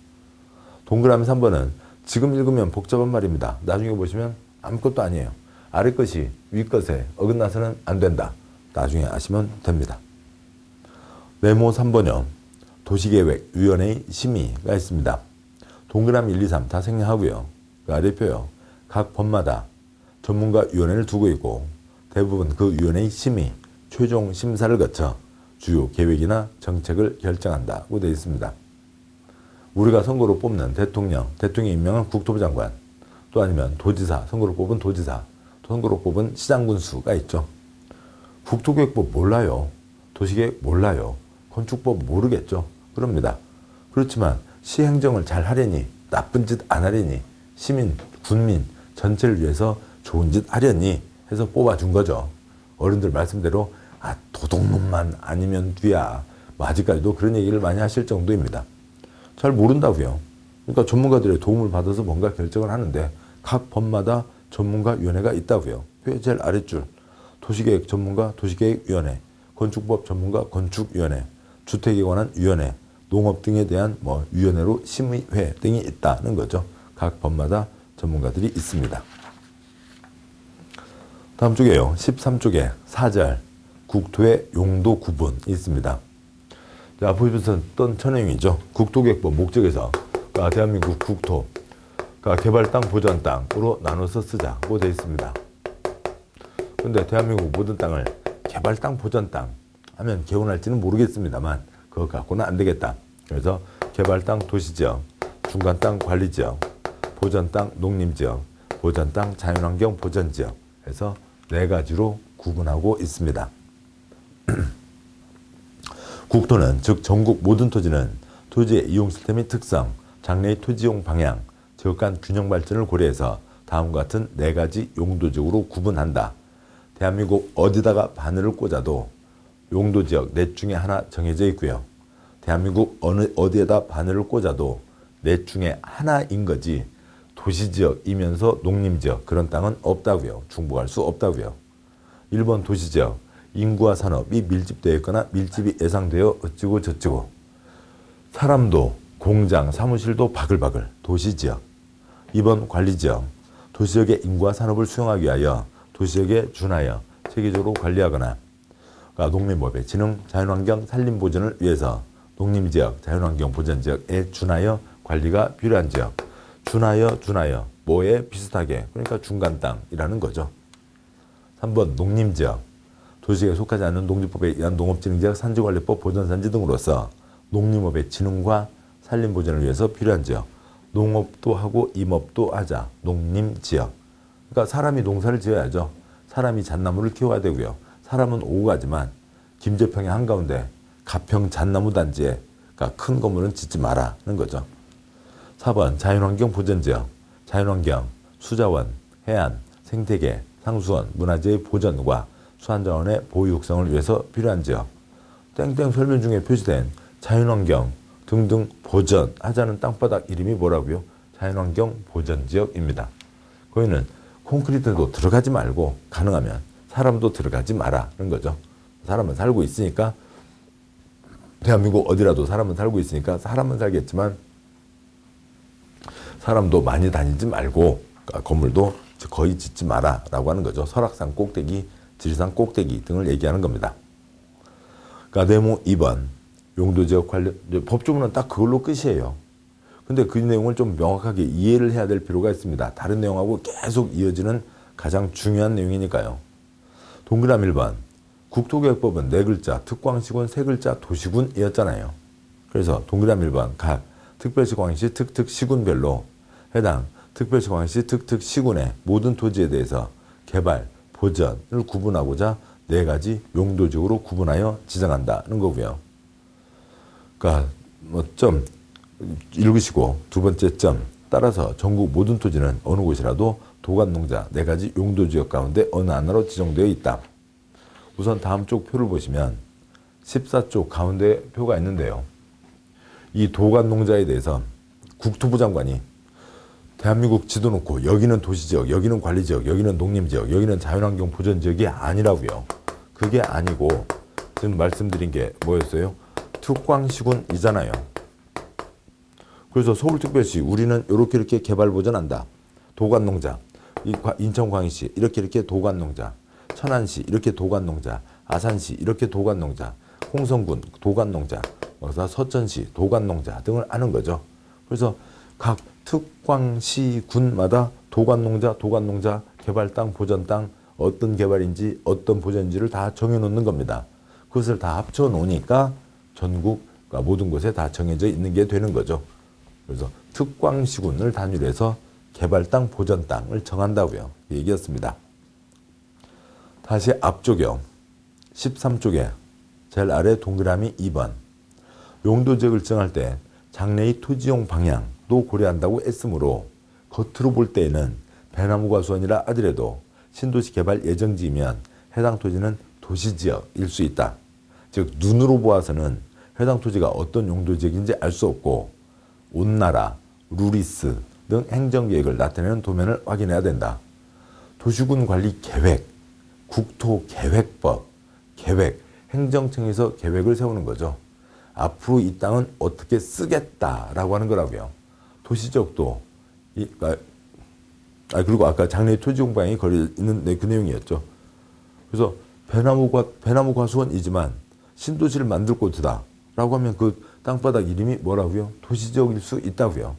동그라미 3번은 지금 읽으면 복잡한 말입니다. 나중에 보시면 아무것도 아니에요. 아래 것이 위 것에 어긋나서는 안 된다. 나중에 아시면 됩니다. 네모 3번요. 도시계획위원회의 심의가 있습니다. 동그라미 1, 2, 3 다 생략하고요. 그 아래표요. 각 법마다 전문가위원회를 두고 있고 대부분 그 위원회의 심의, 최종 심사를 거쳐 주요 계획이나 정책을 결정한다고 되어 있습니다. 우리가 선거로 뽑는 대통령이 임명한 국토부 장관, 또 아니면 도지사, 선거로 뽑은 도지사, 선거로 뽑은 시장군수가 있죠. 국토계획법 몰라요. 도시계획 몰라요. 건축법 모르겠죠. 그럽니다. 그렇지만 시행정을 잘 하려니, 나쁜 짓 안 하려니, 시민, 군민 전체를 위해서 좋은 짓 하려니 해서 뽑아준 거죠. 어른들 말씀대로 도둑놈만 아니면 뒤야. 아직까지도 그런 얘기를 많이 하실 정도입니다. 잘 모른다고요. 그러니까 전문가들의 도움을 받아서 뭔가 결정을 하는데 각 법마다 전문가위원회가 있다고요. 그 제일 아랫줄 도시계획 전문가 도시계획위원회, 건축법 전문가 건축위원회, 주택에 관한 위원회, 농업 등에 대한 위원회로 심의회 등이 있다는 거죠. 각 법마다 전문가들이 있습니다. 다음 쪽에요. 13쪽에 4절 국토의 용도 구분이 있습니다. 자, 보시면서 어떤 천행이죠. 국토계획법 목적에서 대한민국 국토 개발 땅, 보전 땅으로 나눠서 쓰자고 되어 있습니다. 그런데 대한민국 모든 땅을 개발 땅, 보전 땅 하면 개원할지는 모르겠습니다만 그거 갖고는 안 되겠다. 그래서 개발 땅, 도시지역, 중간 땅, 관리지역, 보전 땅, 농림지역, 보전 땅, 자연환경 보전지역 해서 4가지로 구분하고 있습니다. 국토는 즉 전국 모든 토지는 토지의 이용 실태 및 특성, 장래의 토지용 방향, 지역 간 균형 발전을 고려해서 다음과 같은 4가지 용도지역으로 구분한다. 대한민국 어디다가 바늘을 꽂아도 용도지역 넷 중에 하나 정해져 있고요. 대한민국 어디에다 바늘을 꽂아도 넷 중에 하나인 거지 도시지역이면서 농림지역 그런 땅은 없다고요. 중복할 수 없다고요. 1번 도시지역 인구와 산업이 밀집되어 있거나 밀집이 예상되어 어찌고 저찌고. 사람도 공장, 사무실도 바글바글. 도시지역. 2번 관리지역. 도시지역의 인구와 산업을 수용하기 위하여 도시지역에 준하여 체계적으로 관리하거나 그러니까 농림법의 진흥, 자연환경, 산림보전을 위해서 농림지역, 자연환경 보전지역에 준하여 관리가 필요한 지역. 준하여 뭐에 비슷하게 그러니까 중간 땅이라는 거죠. 3번 농림지역. 도시지역에 속하지 않는 농지법에 의한 농업진흥지역, 산지관리법, 보전산지 등으로서 농림업의 진흥과 산림보전을 위해서 필요한 지역. 농업도 하고 임업도 하자. 농림지역. 그러니까 사람이 농사를 지어야죠. 사람이 잣나무를 키워야 되고요. 사람은 오고 가지만 김제평의 한가운데 가평 잣나무 단지에 그러니까 큰 건물은 짓지 마라는 거죠. 4번 자연환경 보전지역. 자연환경, 수자원, 해안, 생태계, 상수원, 문화재의 보전과 수환자원의 보유 육성을 위해서 필요한 지역. 땡땡 설명 중에 표시된 자연환경 등등 보전하자는 땅바닥 이름이 뭐라고요? 자연환경 보전지역입니다. 거기는 콘크리트도 들어가지 말고 가능하면 사람도 들어가지 마라는 거죠. 사람은 살고 있으니까 대한민국 어디라도 사람은 살고 있으니까 사람은 살겠지만 사람도 많이 다니지 말고 그러니까 건물도 거의 짓지 마라라고 하는 거죠. 설악산 꼭대기, 지리산 꼭대기 등을 얘기하는 겁니다. 그러니까 네모 2번 용도지역 관련 법조문은 딱 그걸로 끝이에요. 근데 그 내용을 좀 명확하게 이해를 해야 될 필요가 있습니다. 다른 내용하고 계속 이어지는 가장 중요한 내용이니까요. 동그라미 1번 국토계획법은 4글자, 특광시군 3글자, 도시군이었잖아요. 그래서 동그라미 1번 각 특별시, 광역시, 특특시군별로 해당 특별시, 광역시, 특특시군의 모든 토지에 대해서 개발, 보전을 구분하고자 4가지 용도지역으로 구분하여 지정한다는 거고요. 그러니까 점 읽으시고 두 번째 점 따라서 전국 모든 토지는 어느 곳이라도 도관농자 4가지 용도지역 가운데 어느 하나로 지정되어 있다. 우선 다음 쪽 표를 보시면 14쪽 가운데 표가 있는데요. 이 도관농자에 대해서 국토부 장관이 대한민국 지도 놓고 여기는 도시지역, 여기는 관리지역, 여기는 농림지역, 여기는 자연환경 보전지역이 아니라고요. 그게 아니고 지금 말씀드린 게 뭐였어요? 특광시군이잖아요. 그래서 서울특별시 우리는 이렇게 개발 보전한다. 도관농자, 인천광역시 이렇게 도관농자, 천안시 이렇게 도관농자, 아산시 이렇게 도관농자, 홍성군 도관농자, 서천시 도관농자 등을 하는 거죠. 그래서 각 특광시군마다 도관농자, 개발땅, 보전땅, 어떤 개발인지 어떤 보전인지를 다 정해놓는 겁니다. 그것을 다 합쳐 놓으니까 전국 모든 곳에 다 정해져 있는 게 되는 거죠. 그래서 특광시군을 단위로 해서 개발땅, 보전땅을 정한다고요. 그 얘기였습니다. 다시 앞쪽이요. 13쪽에 제일 아래 동그라미 2번. 용도지역을 정할 때 장래의 토지용 방향도 고려한다고 했으므로 겉으로 볼 때에는 배나무가 수원이라 하더라도 신도시 개발 예정지이면 해당 토지는 도시지역일 수 있다. 즉 눈으로 보아서는 해당 토지가 어떤 용도지역인지 알 수 없고 온나라, 루리스 등 행정계획을 나타내는 도면을 확인해야 된다. 도시군 관리 계획, 국토계획법, 계획, 행정청에서 계획을 세우는 거죠. 앞으로 이 땅은 어떻게 쓰겠다라고 하는 거라고요. 도시지역도 그리고 아까 장래 토지공방이 걸려 있는 그 내용이었죠. 그래서 배나무 과수원이지만 신도시를 만들 곳이다라고 하면 그 땅바닥 이름이 뭐라고요? 도시지역일 수 있다고요.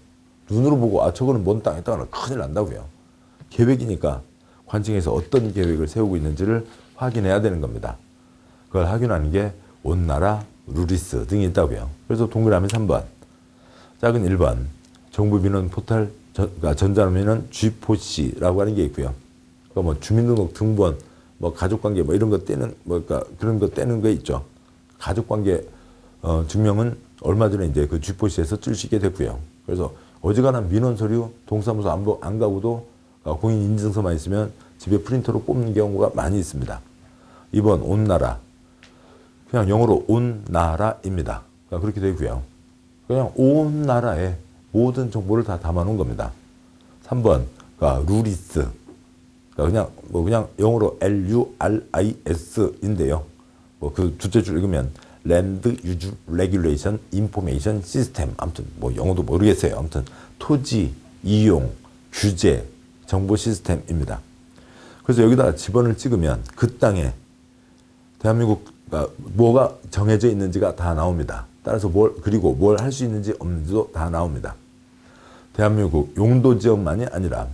눈으로 보고 저거는 뭔 땅이다 하면 큰일 난다고요. 계획이니까 관청에서 어떤 계획을 세우고 있는지를 확인해야 되는 겁니다. 그걸 확인하는 게 온나라, 루리스 등이 있다고요. 그래서 동그라미 3번, 작은 1번, 정부 민원 포털 전자민원 G4C라고 하는 게 있고요. 그러니까 뭐 주민등록 등본, 뭐 가족관계 뭐 이런 거 떼는 그러니까 그런 거 떼는 거 있죠. 가족관계 증명은 얼마 전에 이제 그 G4C에서 쓸 수 있게 됐고요. 그래서 어지간한 민원 서류 동사무소 안 가고도 공인 인증서만 있으면 집에 프린터로 뽑는 경우가 많이 있습니다. 2번 온나라, 그냥 영어로 온 나라입니다. 그러니까 그렇게 되고요. 그냥 온 나라에 모든 정보를 다 담아놓은 겁니다. 3번 루리스, 그러니까 그냥 영어로 LURIS인데요. 뭐 그 둘째 줄 읽으면 Land Use Regulation Information System. 아무튼 뭐 영어도 모르겠어요. 아무튼 토지 이용 규제 정보 시스템입니다. 그래서 여기다가 집어를 찍으면 그 땅에 대한민국 뭐가 정해져 있는지가 다 나옵니다. 따라서 그리고 뭘 할 수 있는지 없는지도 다 나옵니다. 대한민국 용도 지역만이 아니라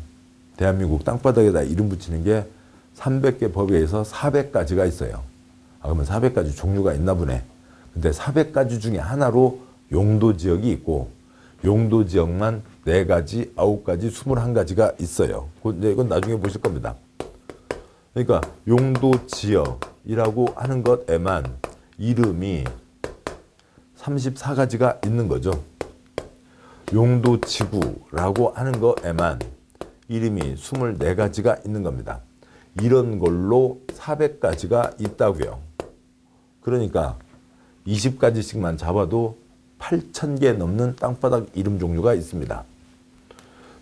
대한민국 땅바닥에다 이름 붙이는 게 300개 법에 의해서 400가지가 있어요. 그러면 400가지 종류가 있나 보네. 근데 400가지 중에 하나로 용도 지역이 있고 용도 지역만 4가지, 9가지, 21가지가 있어요. 이건 나중에 보실 겁니다. 그러니까 용도 지역이라고 하는 것에만 이름이 34가지가 있는 거죠. 용도 지구라고 하는 것에만 이름이 24가지가 있는 겁니다. 이런 걸로 400가지가 있다고요. 그러니까 20가지씩만 잡아도 8,000개 넘는 땅바닥 이름 종류가 있습니다.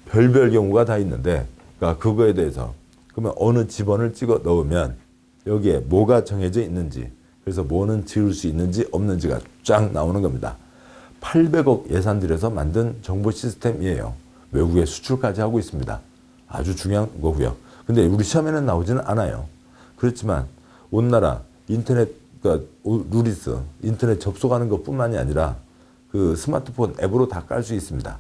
별별 경우가 다 있는데, 그러니까 그거에 대해서 그러면 어느 집원을 찍어 넣으면 여기에 뭐가 정해져 있는지, 그래서 뭐는 지을 수 있는지 없는지가 쫙 나오는 겁니다. 800억 예산 들여서 만든 정보 시스템이에요. 외국에 수출까지 하고 있습니다. 아주 중요한 거고요. 근데 우리 시험에는 나오지는 않아요. 그렇지만 온 나라 인터넷, 그러니까 루리스 인터넷 접속하는 것뿐만이 아니라 그 스마트폰 앱으로 다 깔 수 있습니다.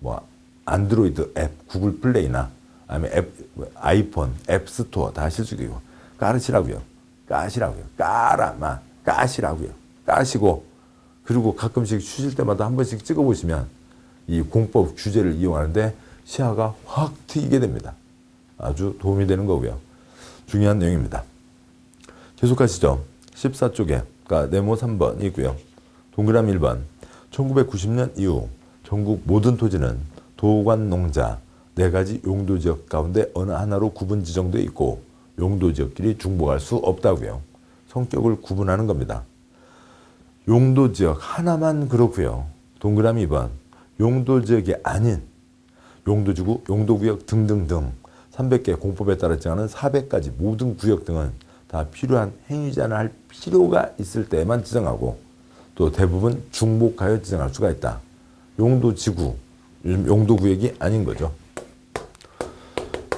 뭐 안드로이드 앱, 구글 플레이나 아니면 아이폰 앱 스토어 다 하실 수 있고 까시라고요. 까시라고요. 까시고 그리고 가끔씩 쉬실 때마다 한 번씩 찍어보시면 이 공법 규제를 이용하는데 시야가 확 트이게 됩니다. 아주 도움이 되는 거고요. 중요한 내용입니다. 계속 하시죠. 14쪽에 그러니까 네모 3번이고요. 동그라미 1번. 1990년 이후 전국 모든 토지는 도관 농자 4가지 용도지역 가운데 어느 하나로 구분 지정되어 있고 용도지역끼리 중복할 수 없다고요. 성격을 구분하는 겁니다. 용도지역 하나만 그렇고요. 동그라미 2번. 용도지역이 아닌 용도지구, 용도구역 등등등 300개 공법에 따라 정하는 400가지 모든 구역 등은 다 필요한 행위제한을 할 필요가 있을 때에만 지정하고 또 대부분 중복하여 지정할 수가 있다. 용도지구, 용도구역이 아닌 거죠.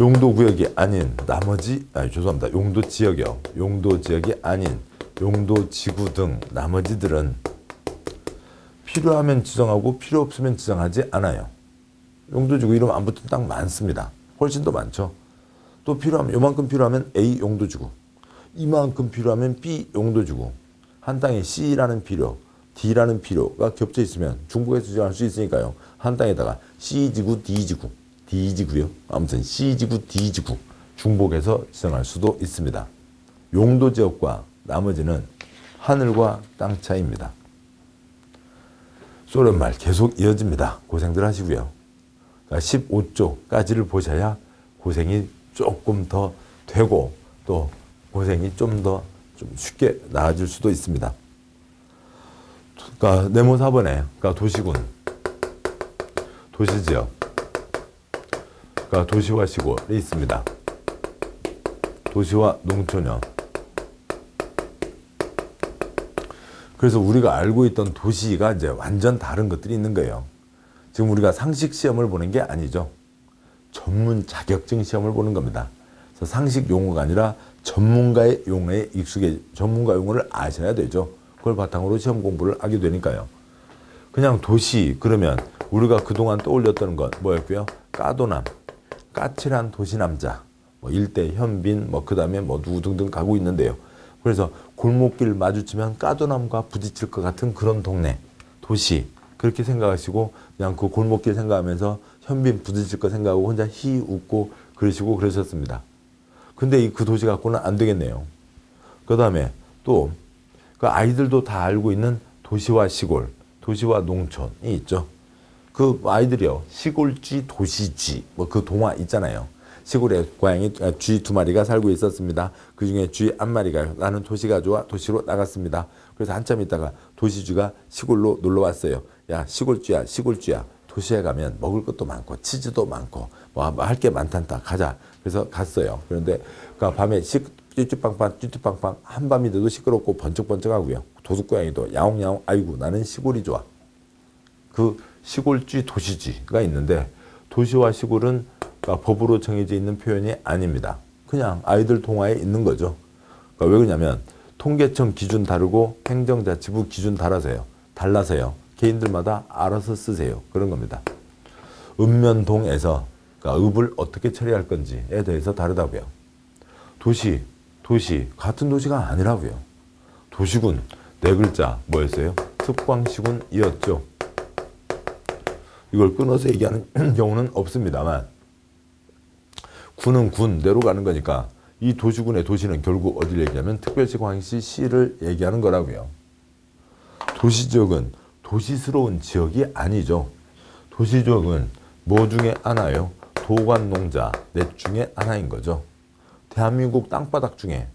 용도구역이 아닌 용도지역이요. 용도지역이 아닌 용도지구 등 나머지들은 필요하면 지정하고 필요 없으면 지정하지 않아요. 용도지구 이름 안 붙은 땅 많습니다. 훨씬 더 많죠. 또 필요하면 요만큼 필요하면 A 용도지구, 이만큼 필요하면 B 용도지구. 한 땅에 C라는 필요, D라는 필요가 겹쳐 있으면 중복해서 지정할 수 있으니까요. 한 땅에다가 C지구, D지구요. 아무튼 C지구, D지구 중복해서 지정할 수도 있습니다. 용도지역과 나머지는 하늘과 땅 차이입니다. 소련말 계속 이어집니다. 고생들 하시고요. 15쪽까지를 보셔야 고생이 조금 더 되고 또 고생이 좀 쉽게 나아질 수도 있습니다. 그러니까 네모 4번에 그러니까 도시군, 도시지역, 그러니까 도시와 시골이 있습니다. 도시와 농촌이요. 그래서 우리가 알고 있던 도시가 이제 완전 다른 것들이 있는 거예요. 지금 우리가 상식 시험을 보는 게 아니죠. 전문 자격증 시험을 보는 겁니다. 그래서 상식 용어가 아니라 전문가의 용어에 전문가 용어를 아셔야 되죠. 그걸 바탕으로 시험 공부를 하게 되니까요. 그냥 도시 그러면 우리가 그동안 떠올렸던 건 뭐였고요? 까도남, 까칠한 도시남자, 뭐 일대 현빈, 뭐 그다음에 뭐 누구 등등 가고 있는데요. 그래서 골목길 마주치면 까도남과 부딪힐 것 같은 그런 동네, 도시 그렇게 생각하시고 그냥 그 골목길 생각하면서 현빈 부딪힐 거 생각하고 혼자 히 웃고 그러시고 그러셨습니다. 근데 그 도시 갖고는 안 되겠네요. 그 다음에 또 그 아이들도 다 알고 있는 도시와 시골, 도시와 농촌이 있죠. 그 아이들이요. 시골쥐, 도시쥐 뭐 그 동화 있잖아요. 시골에 고양이 쥐 2마리가 살고 있었습니다. 그중에 쥐 1마리가 나는 도시가 좋아 도시로 나갔습니다. 그래서 한참 있다가 도시쥐가 시골로 놀러 왔어요. 야 시골쥐야 도시에 가면 먹을 것도 많고 치즈도 많고 뭐 할 게 많단다 가자. 그래서 갔어요. 그런데 그 밤에 쭈쭈빵빵 한밤이 돼도 시끄럽고 번쩍번쩍하고요. 도둑고양이도 야옹야옹 아이고 나는 시골이 좋아. 그 시골쥐 도시쥐가 있는데 도시와 시골은 법으로 정해져 있는 표현이 아닙니다. 그냥 아이들 동화에 있는 거죠. 그러니까 왜 그러냐면 통계청 기준 다르고 행정자치부 기준 달라서요. 개인들마다 알아서 쓰세요. 그런 겁니다. 읍면동에서 그러니까 읍을 어떻게 처리할 건지에 대해서 다르다고요. 도시 같은 도시가 아니라고요. 도시군 네 글자 뭐였어요? 특광시군이었죠. 이걸 끊어서 얘기하는 경우는 없습니다만 군은 군대로 가는 거니까 이 도시군의 도시는 결국 어디를 얘기하면 특별시 광역시를 얘기하는 거라고요. 도시지역은 도시스러운 지역이 아니죠. 도시지역은 뭐 중에 하나요? 도관농자 넷 중에 하나인 거죠. 대한민국 땅바닥 중에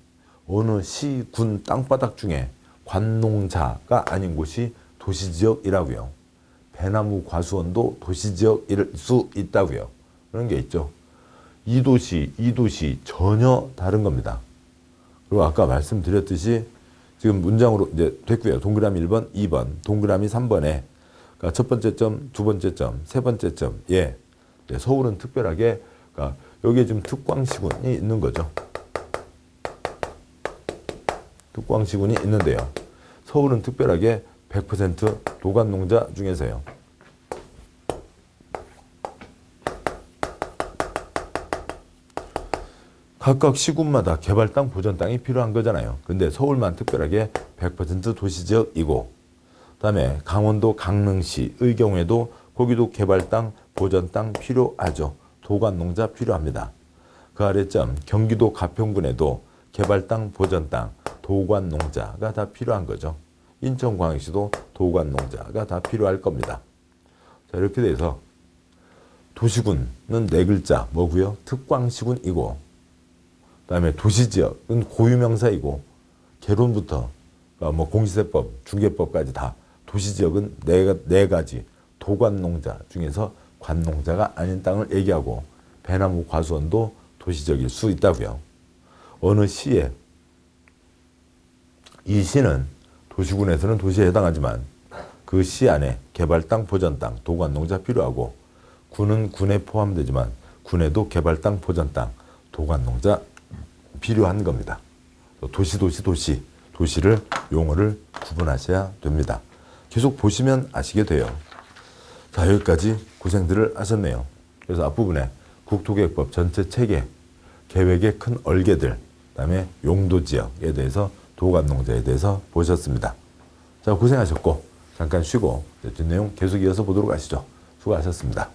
어느 시, 군 땅바닥 중에 관농자가 아닌 곳이 도시지역이라고요. 배나무 과수원도 도시지역일 수 있다고요. 그런 게 있죠. 이 도시 전혀 다른 겁니다. 그리고 아까 말씀드렸듯이 지금 문장으로 이제 됐고요. 동그라미 1번, 2번, 동그라미 3번에 그러니까 첫 번째 점, 두 번째 점, 세 번째 점. 예. 서울은 특별하게 그러니까 여기에 지금 특광시군이 있는 거죠. 특광시군이 있는데요. 서울은 특별하게 100% 도관농자 중에서요. 각각 시군마다 개발 땅, 보전 땅이 필요한 거잖아요. 근데 서울만 특별하게 100% 도시지역이고 그다음에 강원도 강릉시의 경우에도 거기도 개발 땅, 보전 땅 필요하죠. 도관 농자 필요합니다. 그 아래점 경기도 가평군에도 개발 땅, 보전 땅, 도관 농자가 다 필요한 거죠. 인천광역시도 도관 농자가 다 필요할 겁니다. 자, 이렇게 돼서 도시군은 네 글자 뭐고요? 특광시군이고 그다음에 도시지역은 고유명사이고 개론부터 뭐 공시세법, 중개법까지 다 도시지역은 네 가지 도관농자 중에서 관농자가 아닌 땅을 얘기하고 배나무 과수원도 도시지역일 수 있다고요. 어느 시에 이 시는 도시군에서는 도시에 해당하지만 그 시 안에 개발 땅, 보전 땅, 도관농자 필요하고 군은 군에 포함되지만 군에도 개발 땅, 보전 땅, 도관농자 필요한 겁니다. 도시를 용어를 구분하셔야 됩니다. 계속 보시면 아시게 돼요. 자, 여기까지 고생들을 하셨네요. 그래서 앞부분에 국토계획법 전체 체계, 계획의 큰 얼개들, 그다음에 용도지역에 대해서 도관농자에 대해서 보셨습니다. 자, 고생하셨고 잠깐 쉬고 뒷내용 계속 이어서 보도록 하시죠. 수고하셨습니다.